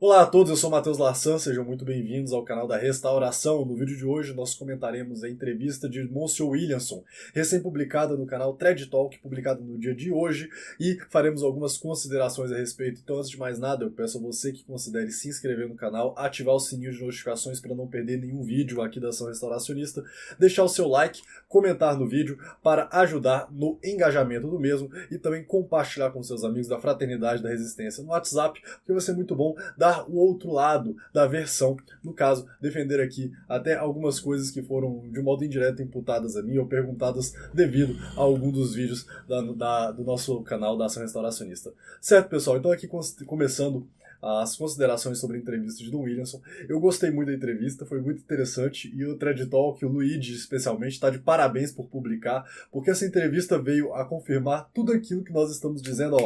Olá a todos, eu sou o Matheus Lassan, sejam muito bem-vindos ao canal da Restauração. No vídeo de hoje nós comentaremos a entrevista de Monsieur Williamson, recém-publicada no canal Thread Talk, publicada no dia de hoje, e faremos algumas considerações a respeito. Então, antes de mais nada, eu peço a você que considere se inscrever no canal, ativar o sininho de notificações para não perder nenhum vídeo aqui da Ação Restauracionista, deixar o seu like, comentar no vídeo para ajudar no engajamento do mesmo e também compartilhar com seus amigos da Fraternidade da Resistência no WhatsApp, porque vai ser muito bom dar o outro lado da versão, no caso, defender aqui até algumas coisas que foram de modo indireto imputadas a mim ou perguntadas devido a algum dos vídeos do nosso canal da Ação Restauracionista. Certo, pessoal? Então aqui começando as considerações sobre a entrevista de Don Williamson. Eu gostei muito da entrevista, foi muito interessante, e o Thread Talk, o Luigi especialmente, está de parabéns por publicar, porque essa entrevista veio a confirmar tudo aquilo que nós estamos dizendo,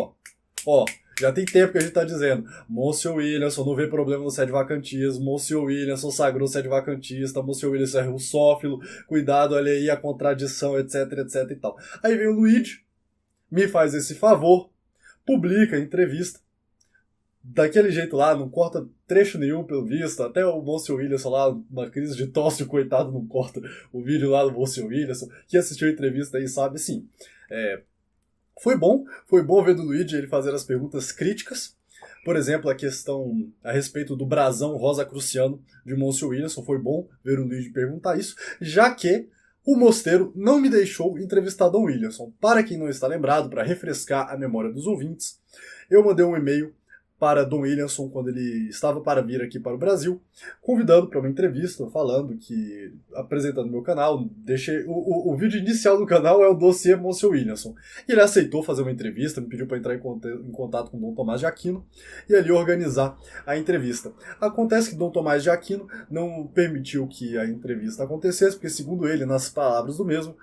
já tem tempo que a gente está dizendo. Monsieur Williamson não vê problema no sedvacantismo, Monsieur Williamson sagrou sedvacantista, Monsieur Williamson é russófilo, cuidado, olha aí a contradição, etc, etc e tal. Aí vem o Luigi, me faz esse favor, publica a entrevista, daquele jeito lá, não corta trecho nenhum pelo visto, até o Monsieur Williamson lá, uma crise de tosse, o coitado não corta o vídeo lá do Monsieur Williamson, que assistiu a entrevista aí sabe, sim, foi bom ver do Luigi ele fazer as perguntas críticas. Por exemplo, a questão a respeito do brasão rosacruciano de Monsieur Williamson, foi bom ver o Luigi perguntar isso, já que o Mosteiro não me deixou entrevistar Don Williamson. Para quem não está lembrado, para refrescar a memória dos ouvintes, eu mandei um e-mail para Don Williamson quando ele estava para vir aqui para o Brasil, convidando para uma entrevista, falando que, apresentando meu canal, deixei o vídeo inicial do canal é o dossiê Monsieur Williamson. E ele aceitou fazer uma entrevista, me pediu para entrar em contato com Dom Tomás de Aquino e ali organizar a entrevista. Acontece que Dom Tomás de Aquino não permitiu que a entrevista acontecesse, porque segundo ele, nas palavras do mesmo,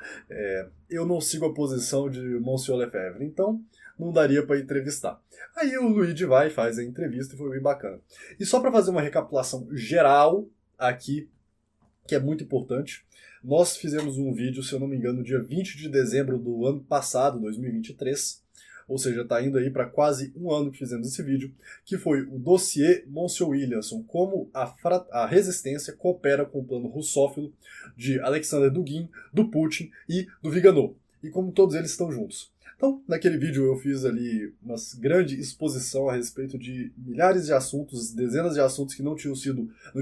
eu não sigo a posição de Monsieur Lefebvre, então não daria para entrevistar. Aí o Luigi vai e faz a entrevista e foi bem bacana. E só para fazer uma recapitulação geral aqui, que é muito importante, nós fizemos um vídeo, se eu não me engano, dia 20 de dezembro do ano passado, 2023, ou seja, está indo aí para quase um ano que fizemos esse vídeo, que foi o dossiê Monsieur Williamson, como a resistência coopera com o plano russófilo de Alexander Dugin, do Putin e do Viganò, e como todos eles estão juntos. Então, naquele vídeo eu fiz ali uma grande exposição a respeito de milhares de assuntos, dezenas de assuntos que não tinham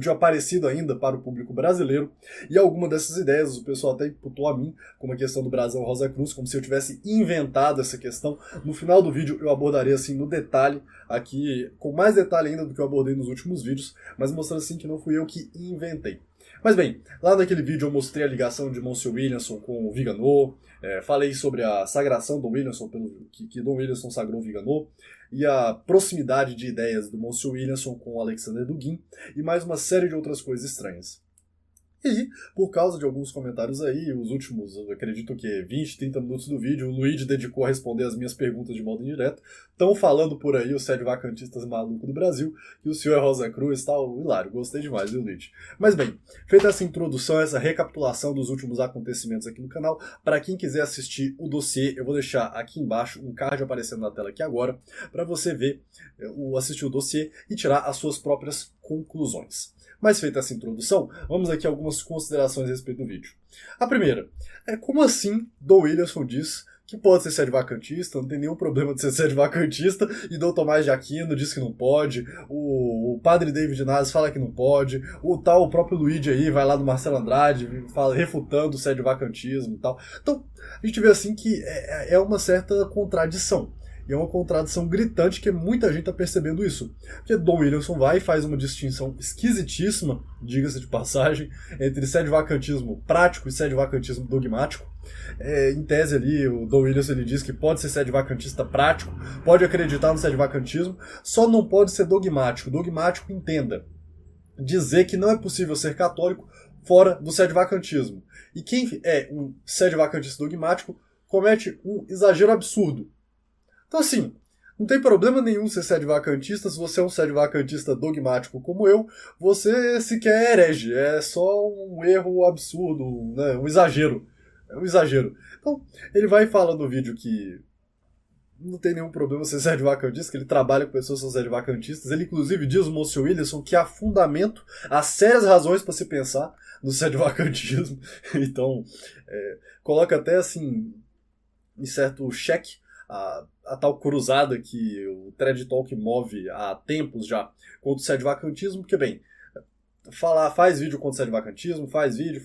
aparecido ainda para o público brasileiro, e alguma dessas ideias o pessoal até imputou a mim, como a questão do brasão Rosa Cruz, como se eu tivesse inventado essa questão. No final do vídeo eu abordarei assim no detalhe, aqui com mais detalhe ainda do que eu abordei nos últimos vídeos, mas mostrando assim que não fui eu que inventei. Mas bem, lá naquele vídeo eu mostrei a ligação de Monsieur Williamson com o Viganò, falei sobre a sagração do Williamson, que Dom Williamson sagrou o Viganò, e a proximidade de ideias do Monsieur Williamson com o Alexander Dugin, e mais uma série de outras coisas estranhas. E, por causa de alguns comentários aí, os últimos, eu acredito que 20, 30 minutos do vídeo, o Luigi dedicou a responder as minhas perguntas de modo indireto. Estão falando por aí os sedvacantistas malucos do Brasil, que o senhor é Rosa Cruz e tal. Hilário, gostei demais, viu, Luigi? Mas bem, feita essa introdução, essa recapitulação dos últimos acontecimentos aqui no canal, para quem quiser assistir o dossiê, eu vou deixar aqui embaixo um card aparecendo na tela aqui agora, para você ver, assistir o dossiê e tirar as suas próprias conclusões. Mas feita essa introdução, vamos aqui a algumas considerações a respeito do vídeo. A primeira, como assim Don Williamson diz que pode ser sedvacantista, não tem nenhum problema de ser sedvacantista, e Dom Tomás de Aquino diz que não pode, o padre David Nas fala que não pode, o próprio Luigi aí vai lá do Marcelo Andrade, fala, refutando o sedvacantismo e tal. Então, a gente vê assim que é uma certa contradição. E é uma contradição gritante que muita gente está percebendo isso. Porque Don Williamson vai e faz uma distinção esquisitíssima, diga-se de passagem, entre sedvacantismo prático e sedvacantismo dogmático. Em tese ali, o Don Williamson ele diz que pode ser sedvacantista prático, pode acreditar no sedvacantismo, só não pode ser dogmático. Dogmático, entenda, dizer que não é possível ser católico fora do sedvacantismo. E quem é um sedvacantista dogmático comete um exagero absurdo. Então assim, não tem problema nenhum ser sedvacantista, se você é um sedvacantista dogmático como eu, você sequer é herege, é só um erro absurdo, né? Um exagero. É um exagero. Então, ele vai e fala no vídeo que não tem nenhum problema ser sedvacantista, que ele trabalha com pessoas que são sedvacantistas. Ele, inclusive, diz, o Monsieur Williamson, que há fundamento, há sérias razões para se pensar no sedvacantismo. Então, coloca até, assim, em certo cheque, a tal cruzada que o Thread Talk move há tempos já contra o sedvacantismo, porque, bem, faz vídeo contra o sedvacantismo, faz vídeo,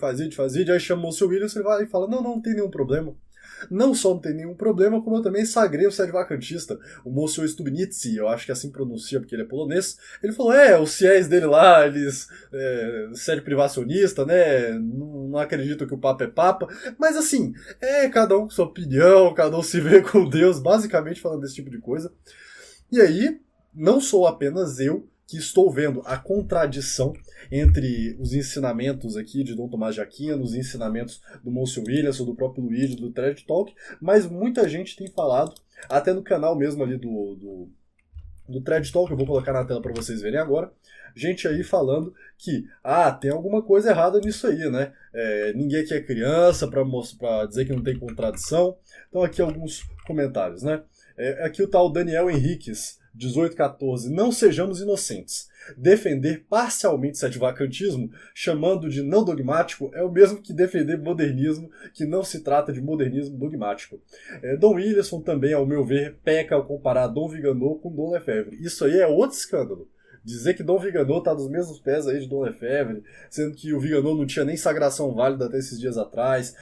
aí chama o Monsieur Williamson, ele vai e fala, não tem nenhum problema. Não só não tem nenhum problema, como eu também sagrei o sedvacantista, o Monsieur Stubnitzy, eu acho que assim pronuncia porque ele é polonês. Ele falou, os fiéis dele lá, eles sede privacionista, né, não acreditam que o Papa é Papa, mas assim, cada um com sua opinião, cada um se vê com Deus, basicamente falando desse tipo de coisa. E aí, não sou apenas eu que estou vendo a contradição entre os ensinamentos aqui de Dom Tomás de Aquino, os ensinamentos do Monsieur Williamson, do próprio Luigi, do Thread Talk, mas muita gente tem falado, até no canal mesmo ali do Thread Talk, eu vou colocar na tela para vocês verem agora, gente aí falando que, tem alguma coisa errada nisso aí, né? Ninguém aqui é criança para dizer que não tem contradição. Então aqui alguns comentários, né? Aqui o tal Daniel Henriques, 1814, não sejamos inocentes. Defender parcialmente sedvacantismo, chamando de não dogmático, é o mesmo que defender modernismo, que não se trata de modernismo dogmático. Dom Williamson também, ao meu ver, peca ao comparar Dom Vigano com Dom Lefebvre. Isso aí é outro escândalo. Dizer que Dom Vigano está dos mesmos pés aí de Dom Lefebvre, sendo que o Vigano não tinha nem sagração válida até esses dias atrás,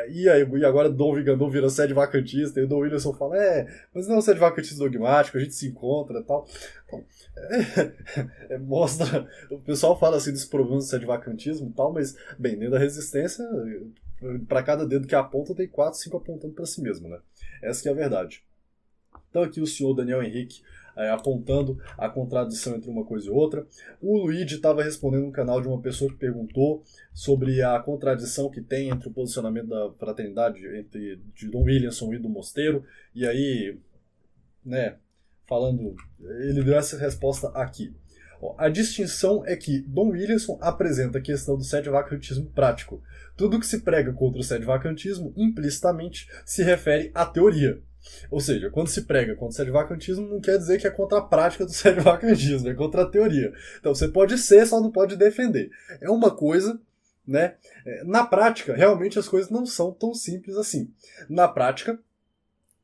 e agora Dom Vigano vira sedvacantista, e o Dom Williamson fala, mas não é um sedvacantista dogmático, a gente se encontra e tal. Então, mostra, o pessoal fala assim dos problemas do sedvacantismo e tal, mas, bem, dentro da resistência, para cada dedo que aponta, tem 4, 5 apontando para si mesmo, né? Essa que é a verdade. Então aqui o senhor Daniel Henrique apontando a contradição entre uma coisa e outra. O Luigi estava respondendo no canal de uma pessoa que perguntou sobre a contradição que tem entre o posicionamento da fraternidade de Dom Williamson e do Mosteiro, e aí, né, falando, ele deu essa resposta aqui. A distinção é que Dom Williamson apresenta a questão do sedvacantismo prático. Tudo que se prega contra o sedvacantismo, implicitamente, se refere à teoria. Ou seja, quando se prega contra o sedvacantismo, não quer dizer que é contra a prática do sedvacantismo, é contra a teoria. Então você pode ser, só não pode defender. É uma coisa, né? Na prática, realmente as coisas não são tão simples assim. Na prática,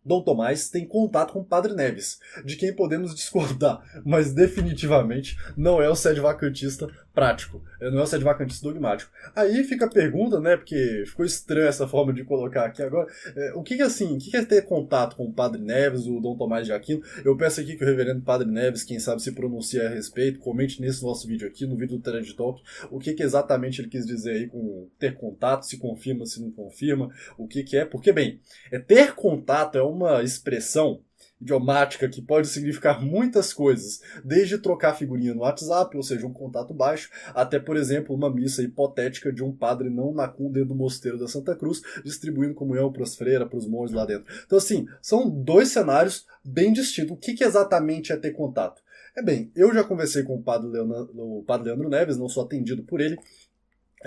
Dom Tomás tem contato com o Padre Neves, de quem podemos discordar, mas definitivamente não é o sedvacantista prático, não é o sedvacantista dogmático. Aí fica a pergunta, né, porque ficou estranha essa forma de colocar aqui agora, o que é ter contato com o Padre Neves, o Dom Tomás de Aquino? Eu peço aqui que o reverendo Padre Neves, quem sabe se pronuncia a respeito, comente nesse nosso vídeo aqui, no vídeo do Thread Talk, o que exatamente ele quis dizer aí com ter contato, se confirma, se não confirma, o que é, porque, bem, ter contato é uma expressão idiomática que pode significar muitas coisas, desde trocar figurinha no WhatsApp, ou seja, um contato baixo, até, por exemplo, uma missa hipotética de um padre não nacum dentro do mosteiro da Santa Cruz, distribuindo comunhão para os freiras, para os monges lá dentro. Então, assim, são dois cenários bem distintos. O que exatamente é ter contato? Bem, eu já conversei com o padre Leandro Neves, não sou atendido por ele.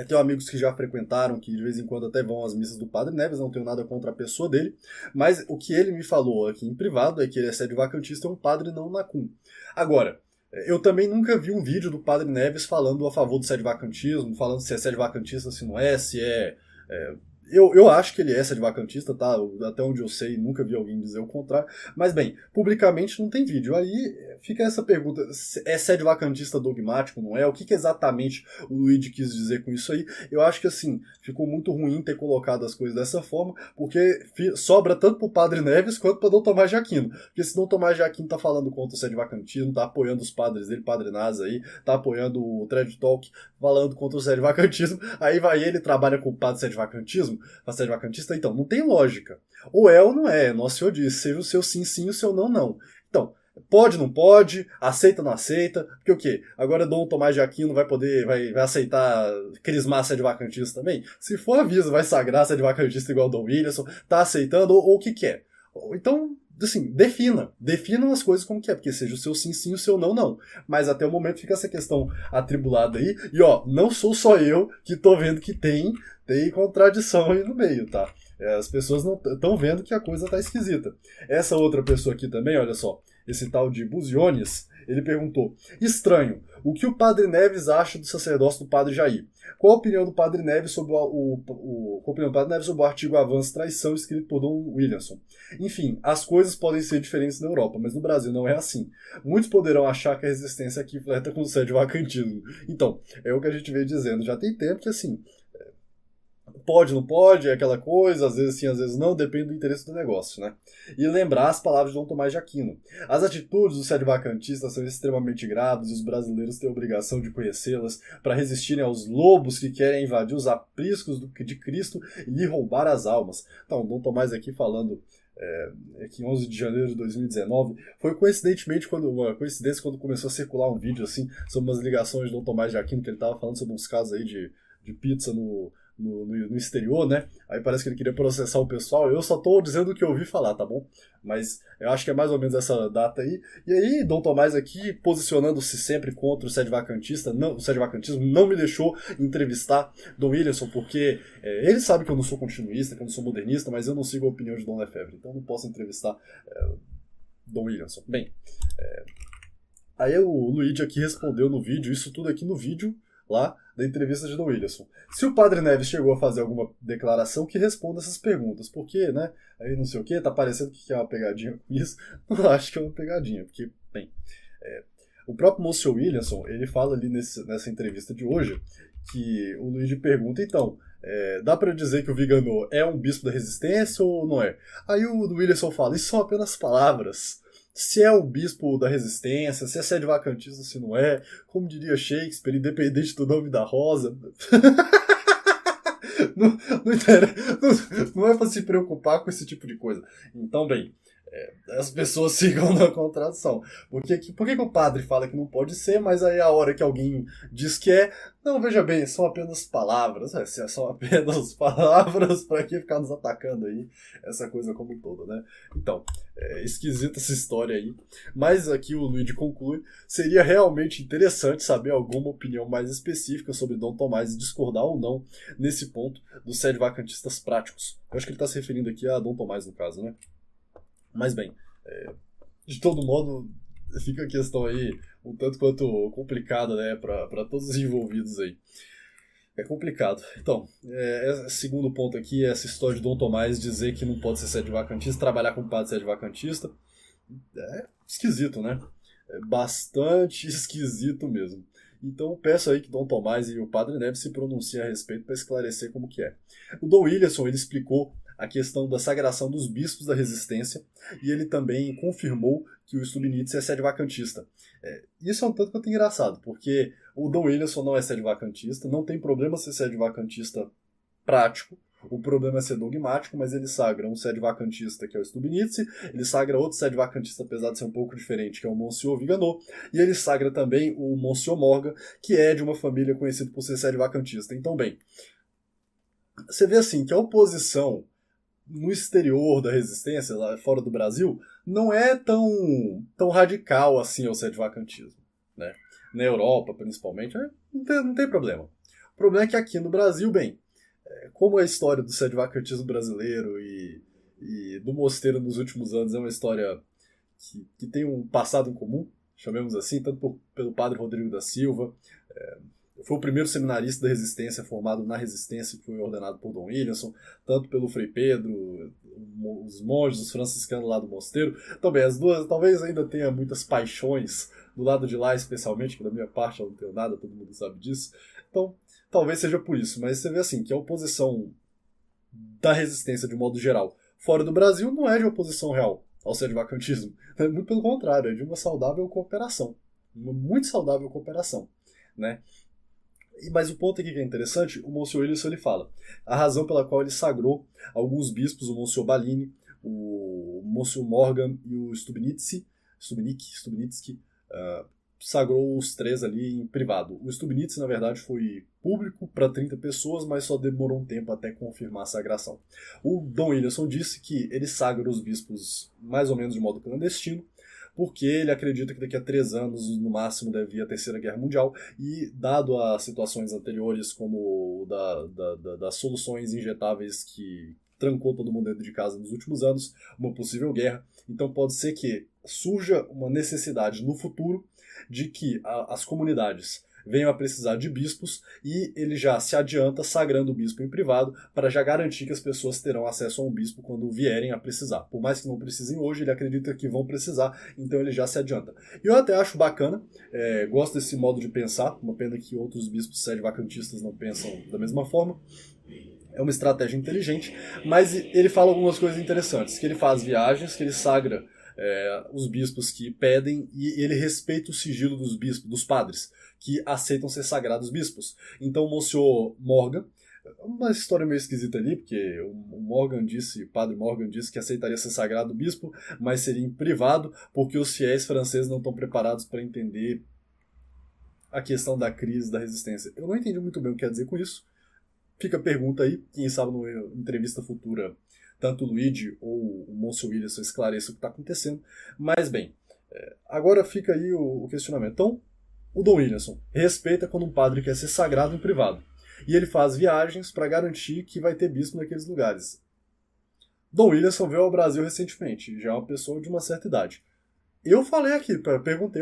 Tenho amigos que já frequentaram, que de vez em quando até vão às missas do Padre Neves, não tenho nada contra a pessoa dele, mas o que ele me falou aqui em privado é que ele é sedvacantista, é um padre não nacum. Agora, eu também nunca vi um vídeo do Padre Neves falando a favor do sedvacantismo, falando se é sedvacantista, se não é, se é... Eu acho que ele é sedvacantista, tá? Até onde eu sei, nunca vi alguém dizer o contrário. Mas, bem, publicamente não tem vídeo. Aí fica essa pergunta, é sedvacantista dogmático, não é? O que exatamente o Luigi quis dizer com isso aí? Eu acho que, assim, ficou muito ruim ter colocado as coisas dessa forma, porque sobra tanto pro Padre Neves quanto para Dom Tomás de Aquino. Porque se Dom Tomás de Aquino tá falando contra o sedvacantismo, tá apoiando os padres dele, Padre Nasa aí, tá apoiando o Thread Talk, falando contra o sedvacantismo, aí vai ele trabalha com o padre sedvacantismo, para sedvacantista, então, não tem lógica. Ou é ou não é, Nosso Senhor disse, seja o seu sim, sim, o seu não, não. Então, pode, não pode, aceita, não aceita, porque o quê? Agora Dom Tomás de Aquino vai aceitar crismar sedvacantista também? Se for aviso, vai sagrar sedvacantista igual Dom Williamson, tá aceitando, ou o que é? Então, assim, definam as coisas como que é, porque seja o seu sim, sim, o seu não, não. Mas até o momento fica essa questão atribulada aí, e não sou só eu que tô vendo que tem contradição aí no meio, tá? As pessoas não estão vendo que a coisa tá esquisita. Essa outra pessoa aqui também, olha só, esse tal de Buziones, ele perguntou: estranho, o que o Padre Neves acha do sacerdócio do Padre Jair? Qual a opinião do Padre Neves sobre qual a opinião do Padre Neves sobre o artigo Avanço e Traição escrito por Dom Williamson? Enfim, as coisas podem ser diferentes na Europa, mas no Brasil não é assim. Muitos poderão achar que a resistência aqui flerta com o sedvacantismo. Então, é o que a gente veio dizendo. Já tem tempo que, assim, pode, não pode, é aquela coisa, às vezes sim, às vezes não, depende do interesse do negócio, né? E lembrar as palavras de Dom Tomás de Aquino. As atitudes dos sedvacantistas são extremamente graves e os brasileiros têm a obrigação de conhecê-las para resistirem aos lobos que querem invadir os apriscos de Cristo e lhe roubar as almas. Então, Dom Tomás aqui falando que em 11 de janeiro de 2019, foi uma coincidência quando começou a circular um vídeo assim, sobre umas ligações de Dom Tomás de Aquino, que ele estava falando sobre uns casos aí de pizza no exterior, né? Aí parece que ele queria processar o pessoal. Eu só tô dizendo o que eu ouvi falar, tá bom? Mas eu acho que é mais ou menos essa data aí. E aí, Dom Tomás aqui, posicionando-se sempre contra o sedvacantismo, não me deixou entrevistar Dom Williamson, porque ele sabe que eu não sou continuista, que eu não sou modernista, mas eu não sigo a opinião de Dom Lefebvre, então eu não posso entrevistar Dom Williamson. Bem, aí o Luigi aqui respondeu no vídeo, isso tudo aqui no vídeo, lá da entrevista de Dom Williamson. Se o Padre Neves chegou a fazer alguma declaração, que responda essas perguntas. Por quê, né? Aí não sei o quê, tá parecendo que é uma pegadinha com isso. Não acho que é uma pegadinha, porque, bem, o próprio Monsieur Williamson, ele fala ali nessa entrevista de hoje, que o Luigi pergunta, então, dá pra dizer que o Viganò é um bispo da resistência ou não é? Aí o Williamson fala, isso são apenas palavras. Se é o bispo da resistência, se é sedvacantista, se não é, como diria Shakespeare, independente do nome da rosa. não é pra se preocupar com esse tipo de coisa. Então, bem, as pessoas ficam na contradição. Por que o padre fala que não pode ser, mas aí a hora que alguém diz que é, não, veja bem, são apenas palavras. Se são apenas palavras, pra que ficar nos atacando aí? Essa coisa como um todo, né? Então, esquisita essa história aí. Mas aqui o Luigi conclui, seria realmente interessante saber alguma opinião mais específica sobre Dom Tomás e discordar ou não nesse ponto dos sedvacantistas práticos. Eu acho que ele está se referindo aqui a Dom Tomás, no caso, né? Mas bem, de todo modo, fica a questão aí um tanto quanto complicada, né, para todos os envolvidos aí. É complicado. Então, segundo ponto aqui, essa história de Dom Tomás dizer que não pode ser sedvacantista, trabalhar com padre sedvacantista, é esquisito, né? É bastante esquisito mesmo. Então peço aí que Dom Tomás e o Padre Neves se pronunciem a respeito para esclarecer como que é. O Dom Williamson, ele explicou a questão da sagração dos bispos da resistência e ele também confirmou que o Stubbnitz é sedvacantista. Isso é um tanto quanto engraçado, porque o Dom Williamson não é sedvacantista, não tem problema ser sedvacantista prático, o problema é ser dogmático, mas ele sagra um sedvacantista, que é o Stubbnitz, ele sagra outro sedvacantista, apesar de ser um pouco diferente, que é o Monsieur Viganò, e ele sagra também o Monsieur Morgan, que é de uma família conhecida por ser sedvacantista. Então, bem, você vê assim que a oposição no exterior da resistência, lá fora do Brasil, não é tão radical assim ao sedvacantismo, né? Na Europa, principalmente, não tem problema. O problema é que aqui no Brasil, bem, como a história do sedvacantismo brasileiro e do mosteiro nos últimos anos é uma história que tem um passado em comum, chamemos assim, tanto pelo padre Rodrigo da Silva, foi o primeiro seminarista da resistência formado na resistência que foi ordenado por Dom Williamson, tanto pelo Frei Pedro, os monges, os franciscanos lá do mosteiro. Também as duas, talvez ainda tenha muitas paixões do lado de lá, especialmente, que da minha parte eu não tenho nada, todo mundo sabe disso. Então, talvez seja por isso, mas você vê assim, que a oposição da resistência de modo geral fora do Brasil não é de oposição real ao sedvacantismo. Muito pelo contrário, é de uma saudável cooperação. Uma muito saudável cooperação, né? Mas o ponto aqui que é interessante, o Monsieur Williamson ele fala a razão pela qual ele sagrou alguns bispos, o Monsieur Ballini, o Monsieur Morgan e o Stubbnitz, sagrou os três ali em privado. O Stubbnitz, na verdade, foi público para 30 pessoas, mas só demorou um tempo até confirmar a sagração. O Dom Williamson disse que ele sagra os bispos mais ou menos de modo clandestino, porque ele acredita que daqui a 3 anos, no máximo, deve vir a Terceira Guerra Mundial, e dado as situações anteriores, como das soluções injetáveis que trancou todo mundo dentro de casa nos últimos anos, uma possível guerra. Então pode ser que surja uma necessidade no futuro de que as comunidades venham a precisar de bispos e ele já se adianta sagrando o bispo em privado para já garantir que as pessoas terão acesso a um bispo quando vierem a precisar. Por mais que não precisem hoje, ele acredita que vão precisar, então ele já se adianta. E eu até acho bacana, gosto desse modo de pensar, uma pena que outros bispos sede-vacantistas não pensam da mesma forma. É uma estratégia inteligente, mas ele fala algumas coisas interessantes, que ele faz viagens, que ele sagra os bispos que pedem e ele respeita o sigilo dos bispos, dos padres, que aceitam ser sagrados bispos. Então o Monsieur Morgan, uma história meio esquisita ali, porque o padre Morgan disse que aceitaria ser sagrado bispo, mas seria em privado, porque os fiéis franceses não estão preparados para entender a questão da crise, da resistência. Eu não entendi muito bem o que quer dizer com isso. Fica a pergunta aí, quem sabe numa entrevista futura tanto o Luigi ou o Monsieur Williamson esclareçam o que está acontecendo. Mas bem, agora fica aí o questionamento. Então, o Dom Williamson respeita quando um padre quer ser sagrado em privado. E ele faz viagens para garantir que vai ter bispo naqueles lugares. Dom Williamson veio ao Brasil recentemente, já é uma pessoa de uma certa idade. Eu falei aqui, perguntei,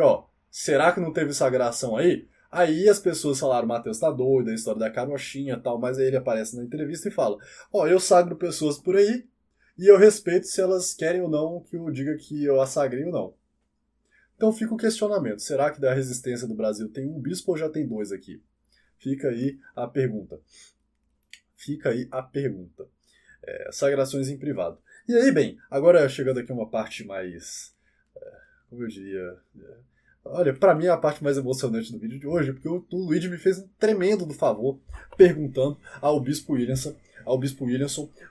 será que não teve sagração aí? Aí as pessoas falaram, Matheus tá doido, a história da carochinha e tal, mas aí ele aparece na entrevista e fala, eu sagro pessoas por aí e eu respeito se elas querem ou não que eu diga que eu a sagrei ou não. Então fica o questionamento, será que da resistência do Brasil tem um bispo ou já tem dois aqui? Fica aí a pergunta. Sagrações em privado. E aí, bem, agora chegando aqui uma parte mais, como eu diria... Olha, pra mim é a parte mais emocionante do vídeo de hoje, porque o Luigi me fez um tremendo do favor perguntando ao Bispo Williamson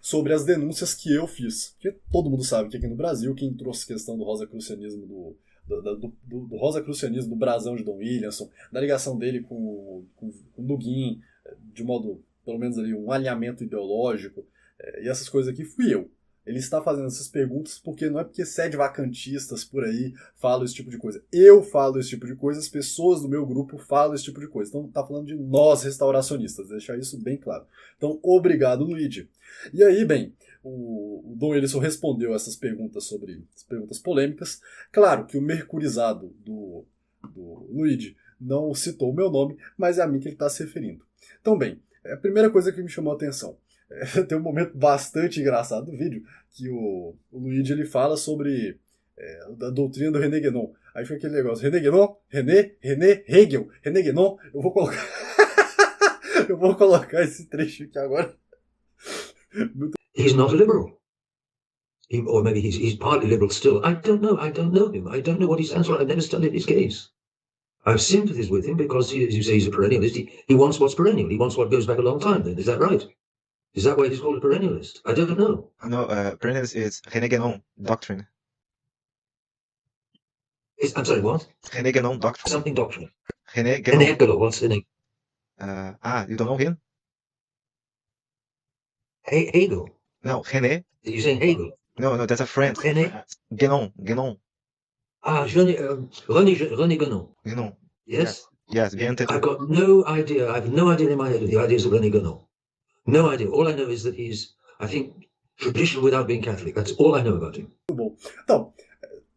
sobre as denúncias que eu fiz. Porque todo mundo sabe que aqui no Brasil, quem trouxe a questão do rosacrucianismo do rosacrucianismo do brasão de Dom Williamson, da ligação dele com o Dugin, de modo, pelo menos ali, um alinhamento ideológico, e essas coisas aqui, fui eu. Ele está fazendo essas perguntas porque não é porque sede-vacantistas por aí falam esse tipo de coisa. Eu falo esse tipo de coisa, as pessoas do meu grupo falam esse tipo de coisa. Então tá falando de nós restauracionistas, deixar isso bem claro. Então, obrigado, Luigi. E aí, bem, o Dom Williamson respondeu essas perguntas perguntas polêmicas. Claro que o mercurizado do Luigi não citou o meu nome, mas é a mim que ele está se referindo. Então, bem, a primeira coisa que me chamou a atenção. Tem um momento bastante engraçado do vídeo que o Luigi ele fala sobre da doutrina do René Guénon. Aí foi aquele negócio, René Guénon, René, Hegel, René Guénon. Eu vou colocar esse trecho aqui agora. He's not a liberal. Or maybe he's partly liberal still. I don't know him. I don't know what he stands for. I've never studied his case. I have sympathies with him because, as you say, he's a perennialist. He wants what's perennial. He wants what goes back a long time then. Is that right? Is that why he's called a perennialist? I don't know. No, perennialist is René Guénon doctrine. I'm sorry, what? René Guénon doctrine. Something doctrine. René Guénon. René Guénon, what's the name? You don't know him? Hegel. No, René. You're saying Hegel? No, that's a friend. René? Guénon. René Guénon. Guénon. Yes? Yes, bien entendu. I've got no idea. I have no idea in my head of the ideas of René Guénon. No idea. All I know is that he's, I think, traditional without being Catholic. That's all I know about him. Muito bom. Então,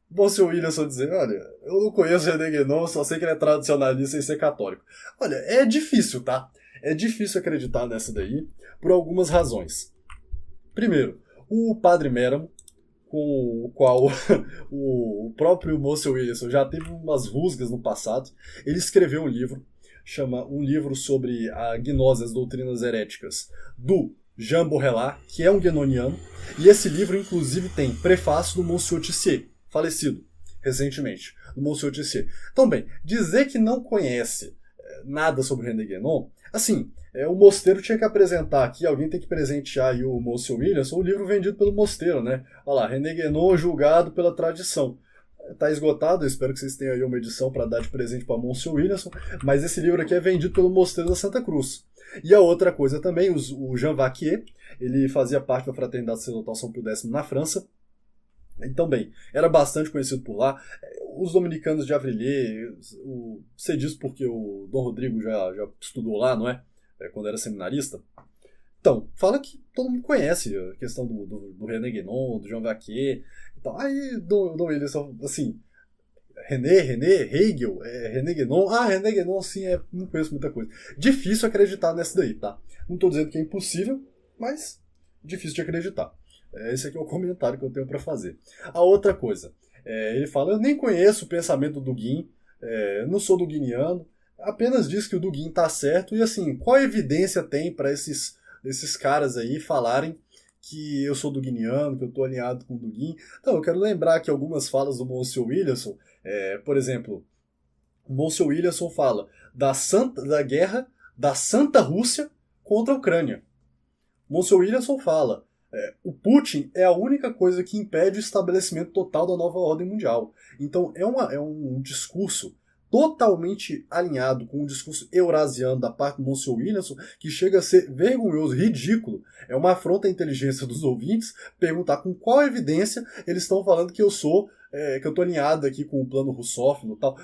Monsieur Williamson dizer, olha, eu não conheço René Guénon, só sei que ele é tradicionalista e ser católico. Olha, é difícil, tá? É difícil acreditar nessa daí, por algumas razões. Primeiro, o Padre Meram, com o qual o próprio Monsieur Williamson já teve umas rusgas no passado, ele escreveu um livro sobre a gnose, as doutrinas heréticas, do Jean Borrellat, que é um guénoniano, e esse livro, inclusive, tem prefácio do Monsieur Tissier, falecido recentemente, do Monsieur Tissier. Então, bem, dizer que não conhece nada sobre René Guénon, assim, o mosteiro tinha que apresentar aqui, alguém tem que presentear aí o Monsieur Williamson, o livro vendido pelo mosteiro, né? Olha lá, René Guénon julgado pela tradição. Está esgotado, eu espero que vocês tenham aí uma edição para dar de presente para Monsieur Williamson, mas esse livro aqui é vendido pelo Mosteiro da Santa Cruz. E a outra coisa também, o Jean Vaquier, ele fazia parte da Fraternidade Sacerdotal São Pio X na França, então bem, era bastante conhecido por lá. Os dominicanos de Avrillé, sei disso porque o Dom Rodrigo já estudou lá, não é? Quando era seminarista. Então, fala que todo mundo conhece a questão do René Guénon, do Jean Vaquier e tal. Aí Dom Williamson, assim, Hegel, René Guénon. René Guénon, sim, não conheço muita coisa. Difícil acreditar nessa daí, tá? Não tô dizendo que é impossível, mas difícil de acreditar. Esse aqui é o comentário que eu tenho para fazer. A outra coisa, ele fala, eu nem conheço o pensamento do Guin, não sou duguiniano, apenas diz que o Dugin tá certo, e assim, qual evidência tem para esses caras aí falarem que eu sou duguiniano, que eu tô alinhado com o Dugin? Então, eu quero lembrar que algumas falas do Monsieur Williamson, por exemplo, o Monsieur Williamson fala da guerra da Santa Rússia contra a Ucrânia. Monsieur Williamson fala, o Putin é a única coisa que impede o estabelecimento total da nova ordem mundial. Então é um discurso totalmente alinhado com o discurso eurasiano da parte do Monsieur Williamson, que chega a ser vergonhoso, ridículo. É uma afronta à inteligência dos ouvintes perguntar com qual evidência eles estão falando que eu sou, que eu tô alinhado aqui com o plano russófilo e tal.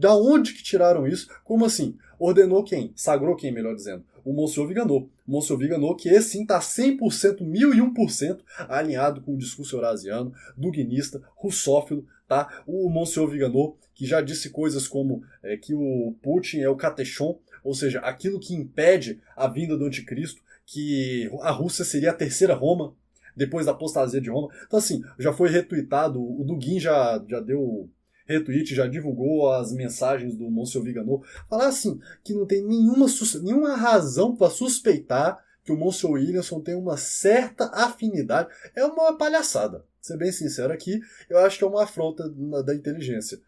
Da onde que tiraram isso? Como assim? Ordenou quem? Sagrou quem, melhor dizendo? O Monsieur Viganot. O Monsieur Viganot, que esse sim está 100%, 1001% alinhado com o discurso eurasiano, duguinista, russófilo, tá? O Monsieur Viganot, que já disse coisas como que o Putin é o Catechon, ou seja, aquilo que impede a vinda do anticristo, que a Rússia seria a terceira Roma, depois da apostasia de Roma. Então assim, já foi retweetado, o Dugin já deu retweet, já divulgou as mensagens do Monsieur Viganot, falar assim, que não tem nenhuma razão para suspeitar que o Monsieur Williamson tem uma certa afinidade. É uma palhaçada. Ser bem sincero aqui, eu acho que é uma afronta da inteligência.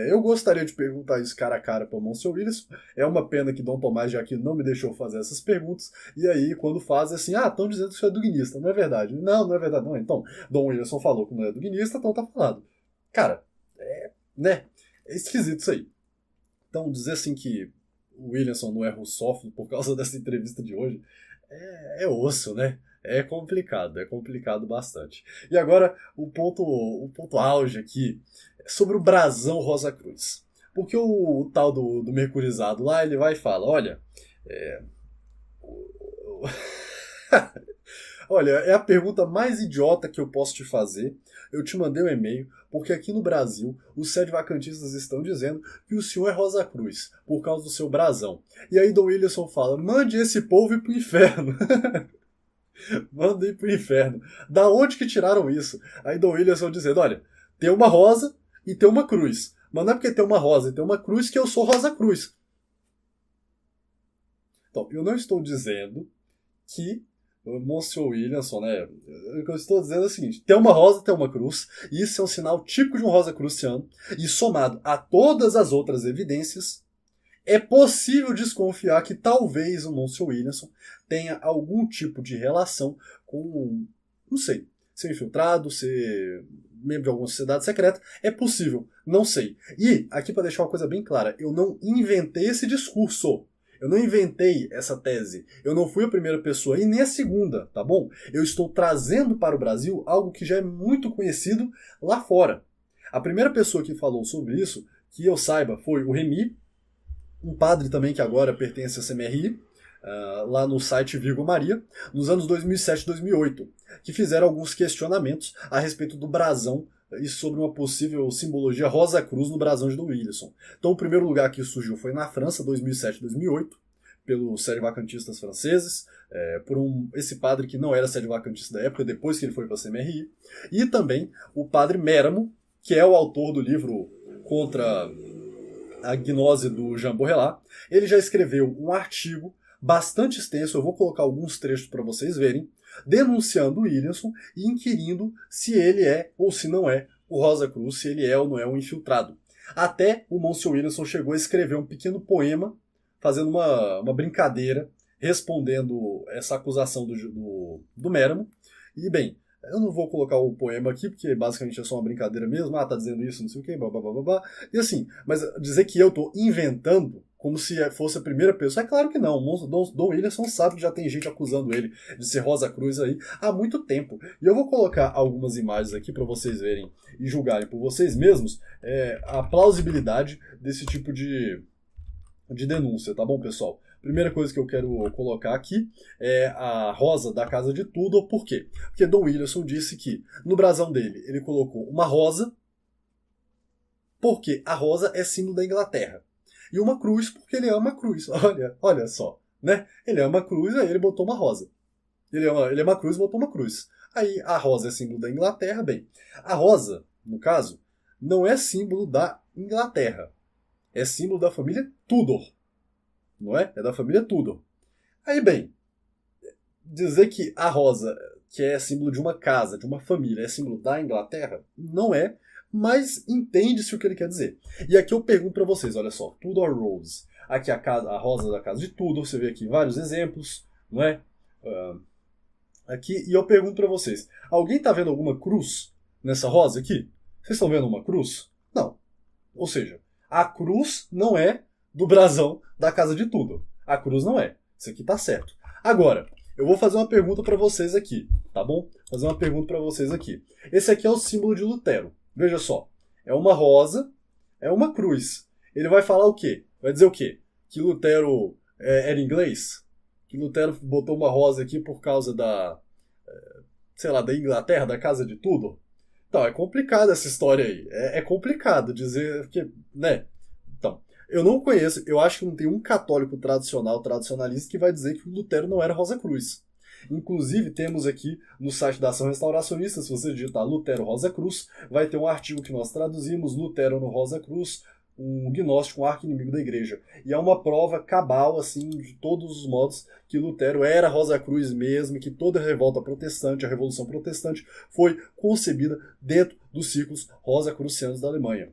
Eu gostaria de perguntar isso cara a cara para o Monsieur Williamson. É uma pena que Dom Tomás de Aquino não me deixou fazer essas perguntas. E aí, quando faz, assim, estão dizendo que isso é duguinista. Não é verdade. Não é verdade. Não. Então, Dom Williamson falou que não é duguinista, então tá falado. Cara, né? É esquisito isso aí. Então, dizer assim que o Williamson não é russófilo por causa dessa entrevista de hoje é osso, né? É complicado bastante. E agora, o ponto auge aqui é sobre o brasão Rosa Cruz. Porque o tal do mercurizado lá, ele vai e fala, olha, olha, é a pergunta mais idiota que eu posso te fazer. Eu te mandei um e-mail, porque aqui no Brasil, os sede-vacantistas estão dizendo que o senhor é Rosa Cruz, por causa do seu brasão. E aí Dom Williamson fala, mande esse povo ir pro inferno. Manda ir pro inferno. Da onde que tiraram isso? Aí Dom Williamson dizendo, olha, tem uma rosa e tem uma cruz. Mas não é porque tem uma rosa e tem uma cruz que eu sou Rosa Cruz. Então, eu não estou dizendo que o Monsieur Williamson, né? O que eu estou dizendo é o seguinte, tem uma rosa, tem uma cruz, e isso é um sinal típico de um rosa cruciano, e somado a todas as outras evidências, é possível desconfiar que talvez o Monsieur Williamson tenha algum tipo de relação com, não sei, ser infiltrado, ser membro de alguma sociedade secreta. É possível, não sei. E, aqui para deixar uma coisa bem clara, eu não inventei esse discurso. Eu não inventei essa tese. Eu não fui a primeira pessoa e nem a segunda, tá bom? Eu estou trazendo para o Brasil algo que já é muito conhecido lá fora. A primeira pessoa que falou sobre isso, que eu saiba, foi o Remy, um padre também que agora pertence à CMRI, lá no site Virgo Maria, nos anos 2007 e 2008, que fizeram alguns questionamentos a respeito do brasão e sobre uma possível simbologia Rosa Cruz no brasão de Dom Williamson. Então o primeiro lugar que isso surgiu foi na França, 2007 e 2008, pelos sede-vacantistas franceses, por esse padre que não era sede-vacantista da época, depois que ele foi para a CMRI, e também o padre Méramo, que é o autor do livro Contra a Gnose do Jean Borrelat. Ele já escreveu um artigo bastante extenso, eu vou colocar alguns trechos para vocês verem, denunciando o Williamson e inquirindo se ele é ou se não é o Rosa Cruz, se ele é ou não é um infiltrado. Até o Monsieur Williamson chegou a escrever um pequeno poema, fazendo uma brincadeira, respondendo essa acusação do Méramo. E, bem, eu não vou colocar o poema aqui, porque basicamente é só uma brincadeira mesmo, tá dizendo isso, não sei o que, blá. E assim, mas dizer que eu tô inventando como se fosse a primeira pessoa, é claro que não. O Dom Williamson sabe que já tem gente acusando ele de ser Rosa Cruz aí há muito tempo. E eu vou colocar algumas imagens aqui para vocês verem e julgarem por vocês mesmos a plausibilidade desse tipo de denúncia, tá bom, pessoal? Primeira coisa que eu quero colocar aqui é a rosa da Casa de Tudor. Por quê? Porque Dom Williamson disse que no brasão dele ele colocou uma rosa, porque a rosa é símbolo da Inglaterra. E uma cruz, porque ele ama a cruz. Olha só, né? Ele ama a cruz, aí ele botou uma rosa. Ele ama a cruz e botou uma cruz. Aí a rosa é símbolo da Inglaterra, bem. A rosa, no caso, não é símbolo da Inglaterra. É símbolo da família Tudor. Não é? É da família Tudor. Aí, bem, dizer que a rosa, que é símbolo de uma casa, de uma família, é símbolo da Inglaterra, não é, mas entende-se o que ele quer dizer. E aqui eu pergunto para vocês, olha só, Tudor Rose. Aqui a rosa da Casa de Tudor, você vê aqui vários exemplos, não é? Aqui, e eu pergunto para vocês, alguém está vendo alguma cruz nessa rosa aqui? Vocês estão vendo uma cruz? Não. Ou seja, a cruz não é do brasão da Casa de Tudor. A cruz não é. Isso aqui tá certo. Agora, eu vou fazer uma pergunta para vocês aqui, tá bom? Fazer uma pergunta para vocês aqui. Esse aqui é o símbolo de Lutero. Veja só. É uma rosa, é uma cruz. Ele vai falar o quê? Vai dizer o quê? Que Lutero era inglês? Que Lutero botou uma rosa aqui por causa da Inglaterra, da Casa de Tudor? Então, é complicado essa história aí. É complicado dizer que, né? Então, eu não conheço, eu acho que não tem um católico tradicionalista, que vai dizer que o Lutero não era Rosa Cruz. Inclusive, temos aqui no site da Ação Restauracionista, se você digitar Lutero Rosa Cruz, vai ter um artigo que nós traduzimos, Lutero no Rosa Cruz, um gnóstico, um arqui-inimigo da igreja. E é uma prova cabal, assim, de todos os modos, que Lutero era Rosa Cruz mesmo, que toda a revolta protestante, a Revolução Protestante, foi concebida dentro dos círculos rosacrucianos da Alemanha.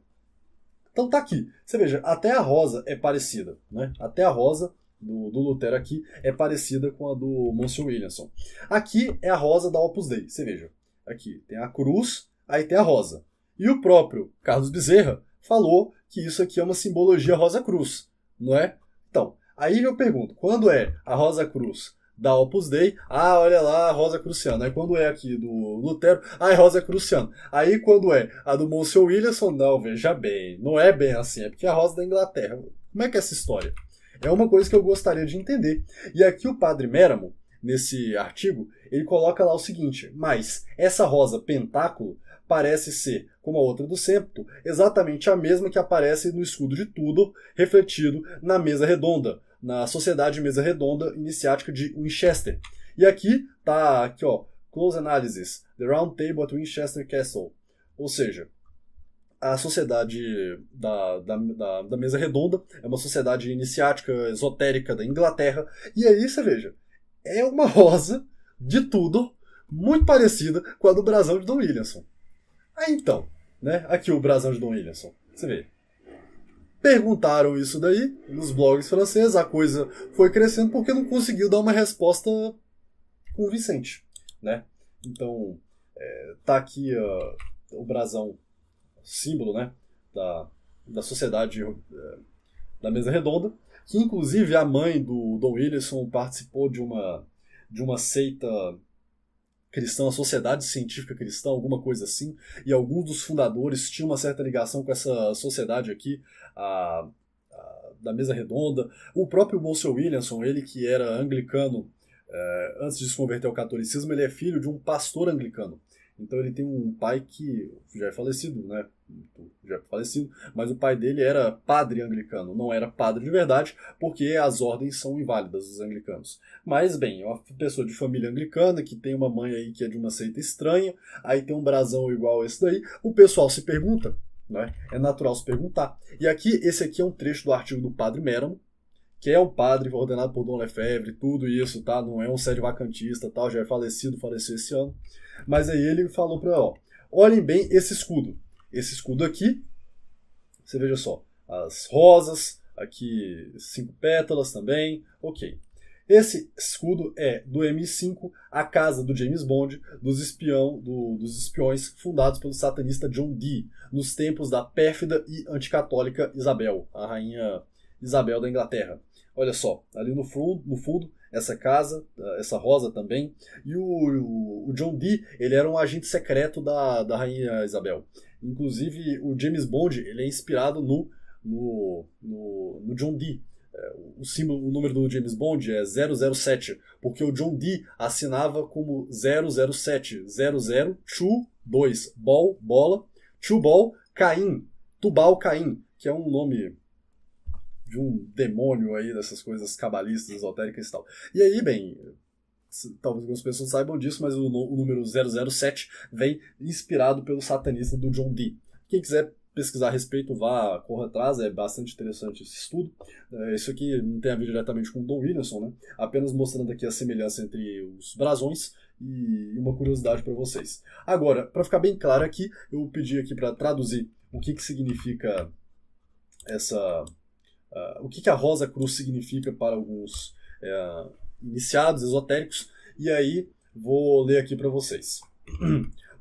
Então tá aqui. Você veja, até a rosa é parecida, né? Até a rosa do Lutero aqui é parecida com a do Monsieur Williamson. Aqui é a rosa da Opus Dei. Você veja, aqui tem a cruz, aí tem a rosa. E o próprio Carlos Bezerra falou que isso aqui é uma simbologia Rosa Cruz, não é? Então, aí eu pergunto, quando é a Rosa Cruz da Opus Dei, olha lá, a Rosa Cruciana. Aí quando é aqui do Lutero, é Rosa Cruciana. Aí quando é a do Monsieur Williamson, não, veja bem, não é bem assim, é porque é a Rosa da Inglaterra. Como é que é essa história? É uma coisa que eu gostaria de entender. E aqui o Padre Méramo, nesse artigo, ele coloca lá o seguinte, mas essa rosa pentáculo parece ser, como a outra do septo, exatamente a mesma que aparece no escudo de Tudor, refletido na mesa redonda, na Sociedade Mesa Redonda Iniciática de Winchester. E aqui tá aqui, ó, Close Analysis, The Round Table at Winchester Castle. Ou seja, a sociedade da Mesa Redonda é uma sociedade iniciática, esotérica da Inglaterra. E aí você veja, é uma rosa de Tudor muito parecida com a do brasão de Dom Williamson. Aí então, né? Aqui o brasão de Dom Williamson. Você vê. Perguntaram isso daí nos blogs franceses, a coisa foi crescendo porque não conseguiu dar uma resposta convincente, né? Então, tá aqui o brasão, símbolo, né? Da sociedade da Mesa Redonda, que inclusive a mãe do Dom Williamson participou de uma seita cristã, a Sociedade Científica Cristã, alguma coisa assim, e alguns dos fundadores tinham uma certa ligação com essa sociedade aqui, da Mesa Redonda. O próprio Monsieur Williamson, ele que era anglicano, antes de se converter ao catolicismo, ele é filho de um pastor anglicano. Então ele tem um pai que já é falecido, né? Já é falecido, mas o pai dele era padre anglicano, não era padre de verdade, porque as ordens são inválidas dos anglicanos. Mas, bem, é uma pessoa de família anglicana que tem uma mãe aí que é de uma seita estranha, aí tem um brasão igual a esse daí, o pessoal se pergunta, né? É natural se perguntar. E aqui, esse aqui é um trecho do artigo do Padre Méramo, que é um padre ordenado por Dom Lefebvre, tudo isso, tá? Não é um sede vacantista, tal, já é faleceu esse ano. Mas aí ele falou para olhem bem esse escudo. Esse escudo aqui, você veja só, as rosas, aqui 5 pétalas também, ok. Esse escudo é do MI5, a casa do James Bond, dos espiões fundados pelo satanista John Dee, nos tempos da pérfida e anticatólica Isabel, a rainha Isabel da Inglaterra. Olha só, ali no fundo, essa casa, essa rosa também. E o John Dee, ele era um agente secreto da rainha Isabel. Inclusive, o James Bond, ele é inspirado no John Dee. o símbolo, o número do James Bond é 007, porque o John Dee assinava como 007, 00, 2, ball, bola, Tubal Caim, Tubal Caim, que é um nome de um demônio aí, dessas coisas cabalistas, esotéricas e tal. E aí, bem, talvez algumas pessoas saibam disso, mas o número 007 vem inspirado pelo satanista do John Dee. Quem quiser pesquisar a respeito, vá, corra atrás, é bastante interessante esse estudo. Isso aqui não tem a ver diretamente com o Don Williamson, né? Apenas mostrando aqui a semelhança entre os brasões e uma curiosidade para vocês. Agora, para ficar bem claro aqui, eu pedi aqui para traduzir o que significa o que a Rosa Cruz significa para alguns iniciados esotéricos, e aí vou ler aqui para vocês.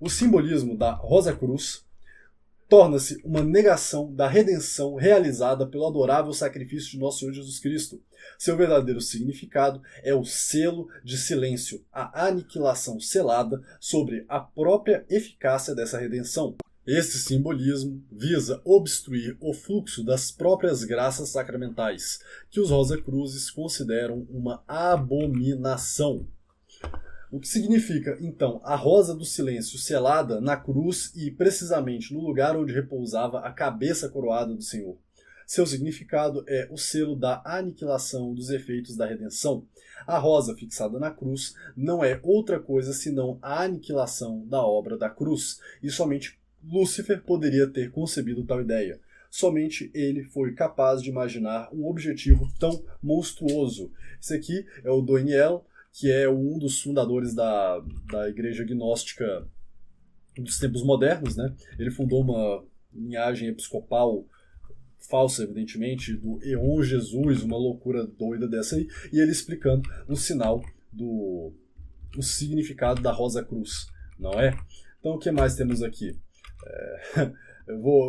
O simbolismo da Rosa Cruz torna-se uma negação da redenção realizada pelo adorável sacrifício de nosso Senhor Jesus Cristo. Seu verdadeiro significado é o selo de silêncio, a aniquilação selada sobre a própria eficácia dessa redenção. Este simbolismo visa obstruir o fluxo das próprias graças sacramentais, que os Rosa-Cruzes consideram uma abominação. O que significa, então, a rosa do silêncio selada na cruz e, precisamente, no lugar onde repousava a cabeça coroada do Senhor. Seu significado é o selo da aniquilação dos efeitos da redenção. A rosa fixada na cruz não é outra coisa senão a aniquilação da obra da cruz, e somente Lúcifer poderia ter concebido tal ideia. Somente ele foi capaz de imaginar um objetivo tão monstruoso. Esse aqui é o Doiniel, que é um dos fundadores da igreja gnóstica dos tempos modernos, né? Ele fundou uma linhagem episcopal falsa, evidentemente, do Eon Jesus, uma loucura doida dessa aí, e ele explicando o significado da Rosa Cruz, não é? Então, o que mais temos aqui?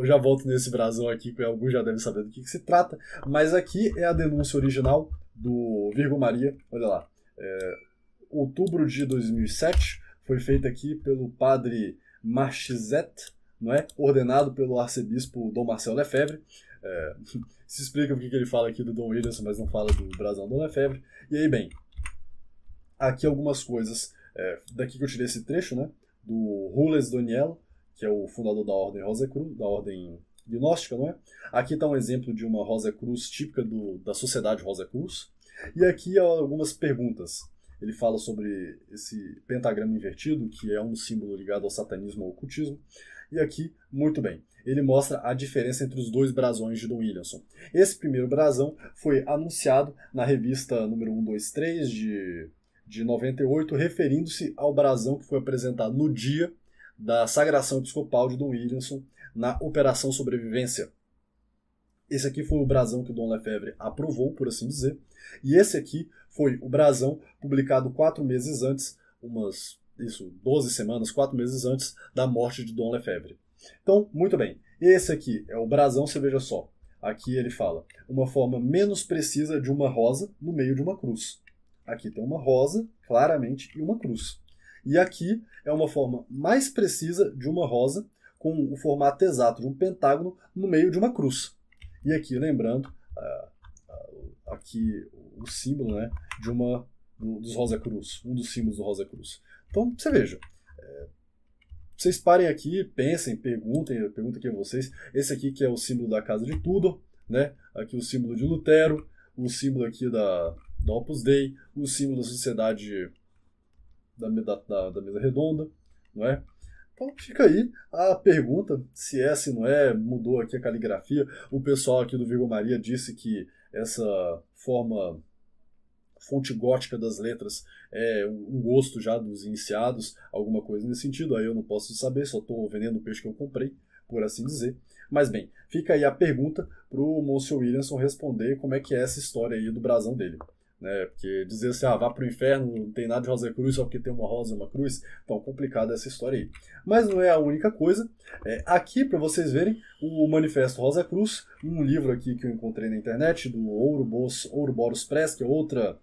Já volto nesse brasão aqui, que alguns já devem saber do que se trata, mas aqui é a denúncia original do Virgo Maria, olha lá. Outubro de 2007, foi feita aqui pelo padre Marchizet, não é? Ordenado pelo arcebispo Dom Marcel Lefebvre. Se explica o que ele fala aqui do Dom Williamson, mas não fala do brasão Dom Lefebvre. E aí, bem, aqui algumas coisas, daqui que eu tirei esse trecho, né? Do Rules Doniel, que é o fundador da Ordem Rosa Cruz, da Ordem Gnóstica, não é? Aqui está um exemplo de uma Rosa Cruz típica da Sociedade Rosa Cruz. E aqui algumas perguntas. Ele fala sobre esse pentagrama invertido, que é um símbolo ligado ao satanismo e ao ocultismo. E aqui, muito bem, ele mostra a diferença entre os dois brasões de Don Williamson. Esse primeiro brasão foi anunciado na revista número 123 de 98, referindo-se ao brasão que foi apresentado no dia da sagração episcopal de Don Williamson na Operação Sobrevivência. Esse aqui foi o brasão que o Dom Lefebvre aprovou, por assim dizer, e esse aqui foi o brasão publicado 4 meses antes, 12 semanas, 4 meses antes da morte de Dom Lefebvre. Então, muito bem, esse aqui é o brasão, você veja só, aqui ele fala, uma forma menos precisa de uma rosa no meio de uma cruz. Aqui tem uma rosa, claramente, e uma cruz. E aqui é uma forma mais precisa de uma rosa com o formato exato de um pentágono no meio de uma cruz. E aqui, lembrando, aqui o símbolo, né, dos Rosa Cruz, um dos símbolos do Rosa Cruz. Então, você veja, vocês parem aqui, pensem, perguntem aqui a vocês. Esse aqui que é o símbolo da Casa de Tudor, né? Aqui o símbolo de Lutero, o símbolo aqui da Opus Dei, o símbolo da Sociedade da Mesa Redonda, não é? Então fica aí a pergunta, se é, se não é, mudou aqui a caligrafia. O pessoal aqui do Virgo Maria disse que essa fonte gótica das letras é um gosto já dos iniciados, alguma coisa nesse sentido, aí eu não posso saber, só estou vendendo o peixe que eu comprei, por assim dizer. Mas bem, fica aí a pergunta para o Monsieur Williamson responder como é que é essa história aí do brasão dele. Né? Porque dizer assim, vá pro inferno, não tem nada de Rosa Cruz, só porque tem uma rosa e uma cruz, então complicada essa história aí. Mas não é a única coisa. Aqui, para vocês verem, o Manifesto Rosa Cruz, um livro aqui que eu encontrei na internet, do Ouroboros Press, que é outra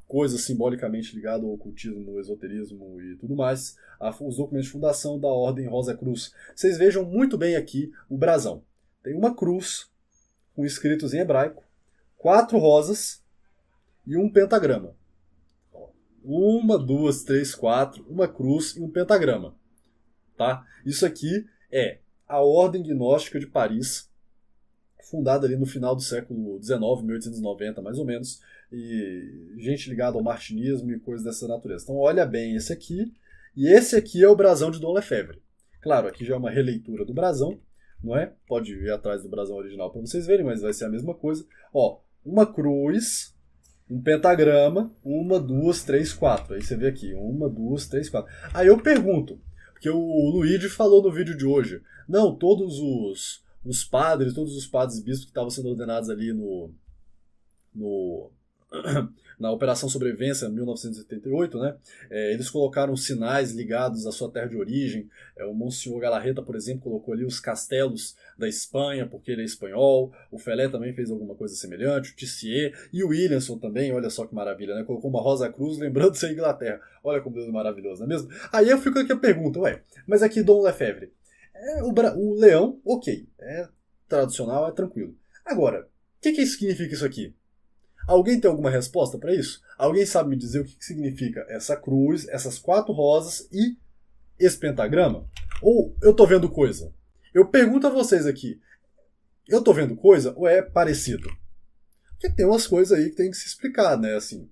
coisa simbolicamente ligada ao ocultismo, esoterismo e tudo mais, os documentos de fundação da Ordem Rosa Cruz. Vocês vejam muito bem aqui o brasão. Tem uma cruz com escritos em hebraico, 4 rosas e um pentagrama. 1, 2, 3, 4, uma cruz e um pentagrama. Tá? Isso aqui é a Ordem Gnóstica de Paris, fundada ali no final do século XIX, 1890 mais ou menos, e gente ligada ao martinismo e coisas dessa natureza. Então olha bem esse aqui, e esse aqui é o brasão de Dom Lefebvre. Claro, aqui já é uma releitura do brasão, não é? Pode ir atrás do brasão original para vocês verem, mas vai ser a mesma coisa. Ó, uma cruz, um pentagrama, 1, 2, 3, 4. Aí você vê aqui, 1, 2, 3, 4. Aí eu pergunto, porque o Luigi falou no vídeo de hoje, não, todos os padres, todos os padres e bispos que estavam sendo ordenados ali na Operação Sobrevivência, 1978, né? Eles colocaram sinais ligados à sua terra de origem. O Monsenhor Galarreta, por exemplo, colocou ali os castelos da Espanha, porque ele é espanhol. O Felé também fez alguma coisa semelhante, o Tissier e o Williamson também, olha só que maravilha, né? Colocou uma Rosa Cruz, lembrando de ser Inglaterra. Olha como Deus é maravilhoso, não é mesmo? Aí eu fico aqui a pergunta, mas aqui Dom Lefebvre, o leão, ok, é tradicional, é tranquilo. Agora, o que significa isso aqui? Alguém tem alguma resposta para isso? Alguém sabe me dizer o que significa essa cruz, essas 4 rosas e esse pentagrama? Ou eu tô vendo coisa? Eu pergunto a vocês aqui, eu tô vendo coisa ou é parecido? Porque tem umas coisas aí que tem que se explicar, né? Assim,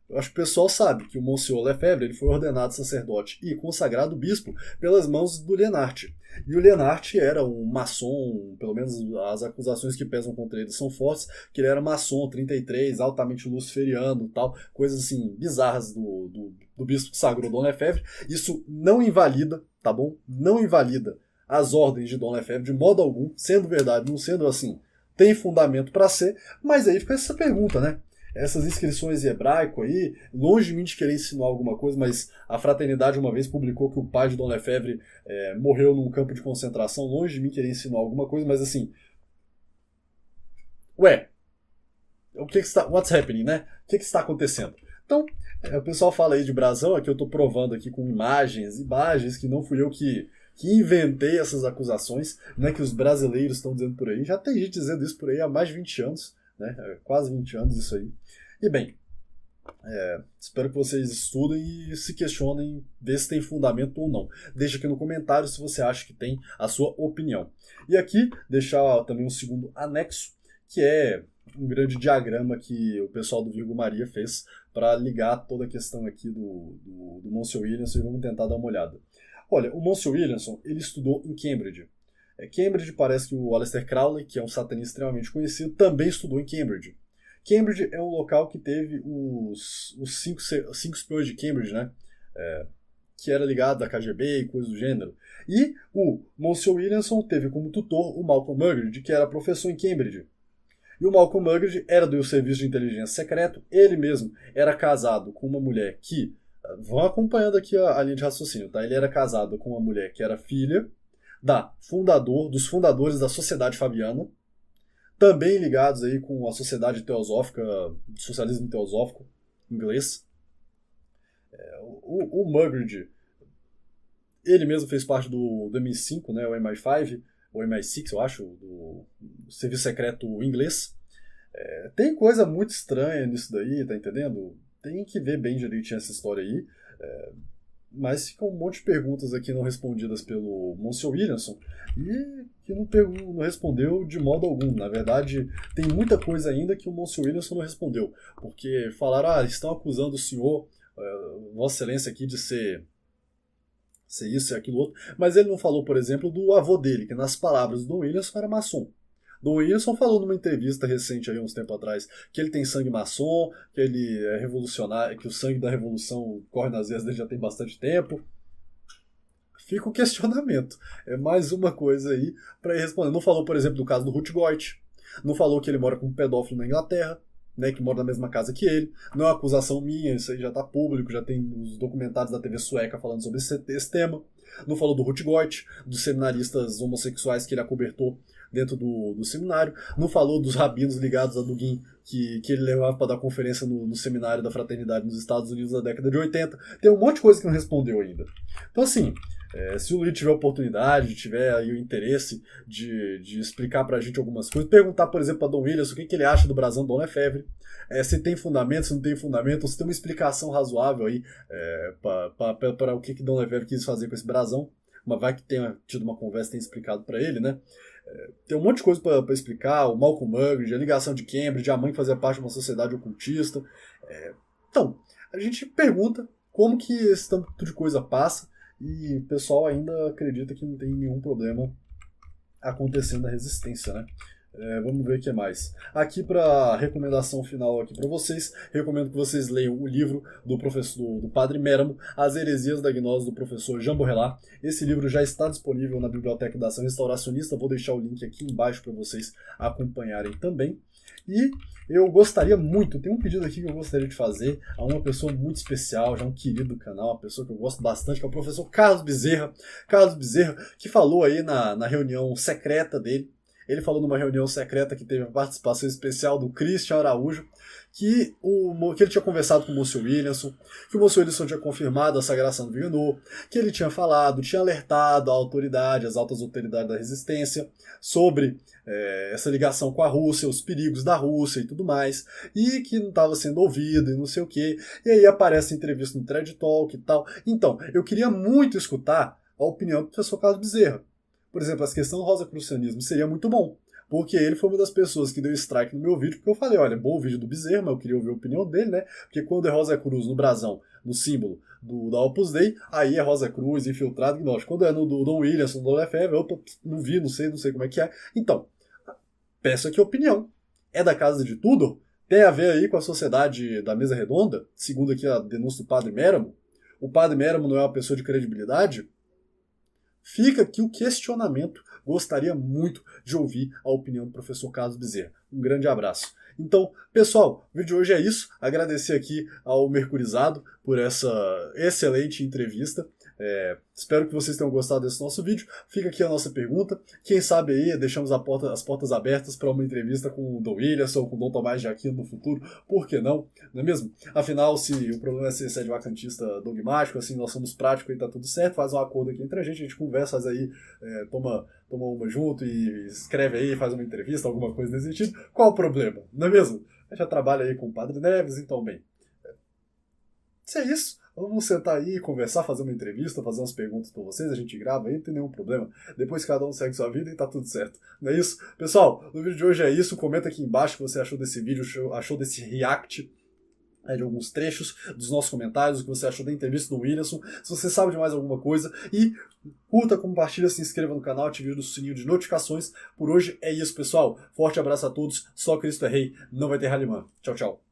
eu acho que o pessoal sabe que o Monsenhor Lefebvre ele foi ordenado sacerdote e consagrado bispo pelas mãos do Lienart. E o Lienart era um maçom, pelo menos as acusações que pesam contra ele são fortes, que ele era maçom, 33, altamente luciferiano, tal, coisas assim bizarras do bispo que sagrou Dom Lefebvre. Isso não invalida, tá bom? Não invalida as ordens de Dom Lefebvre de modo algum, sendo verdade, não sendo assim, tem fundamento para ser, mas aí fica essa pergunta, né? Essas inscrições em hebraico aí, longe de mim de querer insinuar alguma coisa, mas a Fraternidade uma vez publicou que o pai de Dom Lefebvre morreu num campo de concentração, longe de mim querer insinuar alguma coisa, mas assim... o que está... What's happening, né? O que está acontecendo? Então, o pessoal fala aí de brasão, aqui eu estou provando aqui com imagens que não fui eu que inventei essas acusações, né, que os brasileiros estão dizendo por aí. Já tem gente dizendo isso por aí há mais de 20 anos, né? Quase 20 anos isso aí. E bem, espero que vocês estudem e se questionem, ver se tem fundamento ou não. Deixa aqui no comentário se você acha que tem a sua opinião. E aqui, deixar também um segundo anexo, que é um grande diagrama que o pessoal do Virgo Maria fez para ligar toda a questão aqui do Monsenhor Williamson, e vamos tentar dar uma olhada. Olha, o Monsenhor Williamson, ele estudou em Cambridge. Cambridge, parece que o Aleister Crowley, que é um satanista extremamente conhecido, também estudou em Cambridge. Cambridge é um local que teve os cinco espiões de Cambridge, né? Que era ligado à KGB e coisas do gênero. E o Monsenhor Williamson teve como tutor o Malcolm Muggeridge, que era professor em Cambridge. E o Malcolm Muggeridge era do serviço de inteligência secreto, ele mesmo era casado com uma mulher que... Vão acompanhando aqui a linha de raciocínio, tá? Ele era casado com uma mulher que era filha dos fundadores da Sociedade Fabiana, também ligados aí com a Sociedade Teosófica, Socialismo Teosófico inglês. O Muggeridge, ele mesmo fez parte do MI5, né, o MI5, ou MI6, eu acho, do Serviço Secreto inglês. Tem coisa muito estranha nisso daí, tá entendendo? Tem que ver bem direitinho essa história aí. Mas ficam um monte de perguntas aqui não respondidas pelo Monsenhor Williamson e que não respondeu de modo algum. Na verdade, tem muita coisa ainda que o Monsenhor Williamson não respondeu. Porque falaram, estão acusando o senhor, Vossa Excelência aqui de ser isso e aquilo outro. Mas ele não falou, por exemplo, do avô dele, que nas palavras do Dom Williamson era maçom. Dom Williamson falou numa entrevista recente, aí, uns tempos atrás, que ele tem sangue maçom, que ele é revolucionário, que o sangue da revolução corre nas veias dele já tem bastante tempo. Fica o questionamento. É mais uma coisa aí para ir responder. Não falou, por exemplo, do caso do Ruth Goit. Não falou que ele mora com um pedófilo na Inglaterra, né, que mora na mesma casa que ele. Não é uma acusação minha, isso aí já está público, já tem os documentários da TV sueca falando sobre esse tema. Não falou do Ruth Goit, dos seminaristas homossexuais que ele acobertou dentro do seminário. Não falou dos rabinos ligados a Dugin, que ele levava para dar conferência no seminário da Fraternidade nos Estados Unidos na década de 80. Tem um monte de coisa que não respondeu ainda. Então, assim, Se o Luiz tiver oportunidade, tiver aí o interesse de explicar pra gente algumas coisas, perguntar, por exemplo, a Dom Williams o que ele acha do Brasão Dom Lefebvre, se tem fundamento, se não tem fundamento, se tem uma explicação razoável aí para o que Dom Lefebvre quis fazer com esse brasão, mas vai que tenha tido uma conversa, tenha explicado para ele, né? Tem um monte de coisa para explicar, o Malcolm Muggeridge, a ligação de Cambridge, a mãe que fazia parte de uma sociedade ocultista. Então, a gente pergunta como que esse tanto de coisa passa e o pessoal ainda acredita que não tem nenhum problema acontecendo na resistência, né? Vamos ver o que mais. Aqui para recomendação final aqui para vocês, recomendo que vocês leiam o livro do Padre Méramo, As Heresias da Gnose, do professor Jean Borrellat. Esse livro já está disponível na Biblioteca da Ação Restauracionista, vou deixar o link aqui embaixo para vocês acompanharem também. E eu gostaria muito, tem um pedido aqui que eu gostaria de fazer a uma pessoa muito especial, já um querido do canal, uma pessoa que eu gosto bastante, que é o professor Carlos Bezerra. Carlos Bezerra, que falou aí na reunião secreta dele. Ele falou numa reunião secreta que teve a participação especial do Christian Araújo, que ele tinha conversado com o Monsieur Williamson, que o Monsieur Williamson tinha confirmado a sagração do Viganô, que ele tinha falado, tinha alertado a autoridade, as altas autoridades da resistência, sobre essa ligação com a Rússia, os perigos da Rússia e tudo mais, e que não estava sendo ouvido e não sei o quê. E aí aparece a entrevista no Thread Talk e tal. Então, eu queria muito escutar a opinião do professor Carlos Bezerra. Por exemplo, essa questão do rosacrucianismo seria muito bom, porque ele foi uma das pessoas que deu strike no meu vídeo, porque eu falei, olha, bom o vídeo do Bezerra, mas eu queria ouvir a opinião dele, né? Porque quando é Rosa Cruz no brasão, no símbolo da Opus Dei, aí é Rosa Cruz, infiltrado, gnóstico. Quando é no do Dom Williams, no Dom Lefebvre, opa, não vi, não sei como é que é. Então, peço aqui a opinião. É da casa de Tudor? Tem a ver aí com a sociedade da mesa redonda? Segundo aqui a denúncia do Padre Méramo. O Padre Méramo não é uma pessoa de credibilidade? Fica aqui o questionamento. Gostaria muito de ouvir a opinião do professor Carlos Bezerra. Um grande abraço. Então, pessoal, o vídeo de hoje é isso. Agradecer aqui ao Mercurizado por essa excelente entrevista. Espero que vocês tenham gostado desse nosso vídeo. Fica aqui a nossa pergunta. Quem sabe aí deixamos as portas abertas para uma entrevista com o Dom Williams ou com o Dom Tomás de Aquino no futuro. Por que não? Não é mesmo? Afinal, se o problema é ser sede vacantista dogmático, assim, nós somos práticos e tá tudo certo, faz um acordo aqui entre a gente conversa, faz aí, toma uma junto e escreve aí, faz uma entrevista, alguma coisa desse sentido. Qual o problema? Não é mesmo? A gente já trabalha aí com o Padre Neves, então bem. Se é isso, vamos sentar aí, conversar, fazer uma entrevista, fazer umas perguntas para vocês, a gente grava aí, não tem nenhum problema. Depois cada um segue sua vida e tá tudo certo. Não é isso? Pessoal, no vídeo de hoje é isso. Comenta aqui embaixo o que você achou desse vídeo, achou desse react, de alguns trechos dos nossos comentários, o que você achou da entrevista do Williamson, se você sabe de mais alguma coisa, e curta, compartilha, se inscreva no canal, ative o sininho de notificações. Por hoje é isso, pessoal. Forte abraço a todos, só Cristo é Rei, não vai ter Halimã. Tchau, tchau.